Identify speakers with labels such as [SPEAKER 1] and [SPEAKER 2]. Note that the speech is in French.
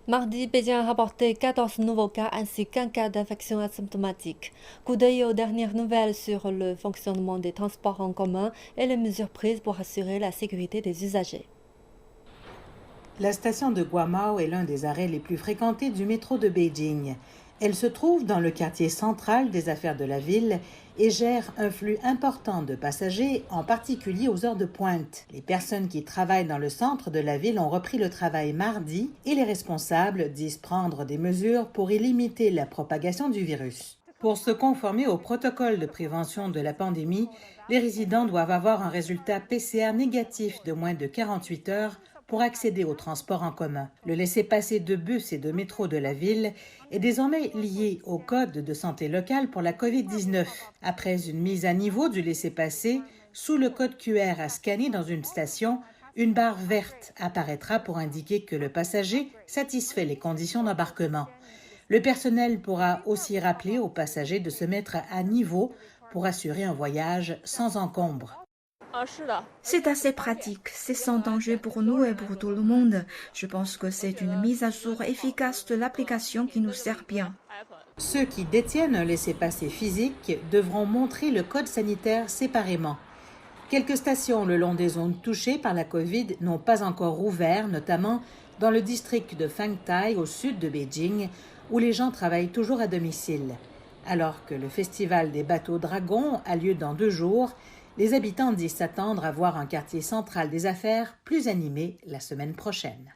[SPEAKER 1] Mardi, Pékin a rapporté 14 nouveaux cas ainsi qu'un cas d'infection asymptomatique. Coup d'œil aux dernières nouvelles sur le fonctionnement des transports en commun et les mesures prises pour assurer la sécurité des usagers.
[SPEAKER 2] La station de Guamao est l'un des arrêts les plus fréquentés du métro de Beijing. Elle se trouve dans le quartier central des affaires de la ville et gère un flux important de passagers, en particulier aux heures de pointe. Les personnes qui travaillent dans le centre de la ville ont repris le travail mardi et les responsables disent prendre des mesures pour y limiter la propagation du virus. Pour se conformer au protocole de prévention de la pandémie, les résidents doivent avoir un résultat PCR négatif de moins de 48 heures pour accéder aux transports en commun. Le laissez-passer de bus et de métro de la ville est désormais lié au code de santé local pour la COVID-19. Après une mise à niveau du laissez-passer, sous le code QR à scanner dans une station, une barre verte apparaîtra pour indiquer que le passager satisfait les conditions d'embarquement. Le personnel pourra aussi rappeler aux passagers de se mettre à niveau pour assurer un voyage sans encombre.
[SPEAKER 3] C'est assez pratique, c'est sans danger pour nous et pour tout le monde. Je pense que c'est une mise à jour efficace de l'application qui nous sert bien.
[SPEAKER 2] Ceux qui détiennent un laissez-passer physique devront montrer le code sanitaire séparément. Quelques stations le long des zones touchées par la COVID n'ont pas encore ouvert, notamment dans le district de Fangtai au sud de Beijing, où les gens travaillent toujours à domicile. Alors que le festival des bateaux dragons a lieu dans 2 jours, les habitants disent s'attendre à voir un quartier central des affaires plus animé la semaine prochaine.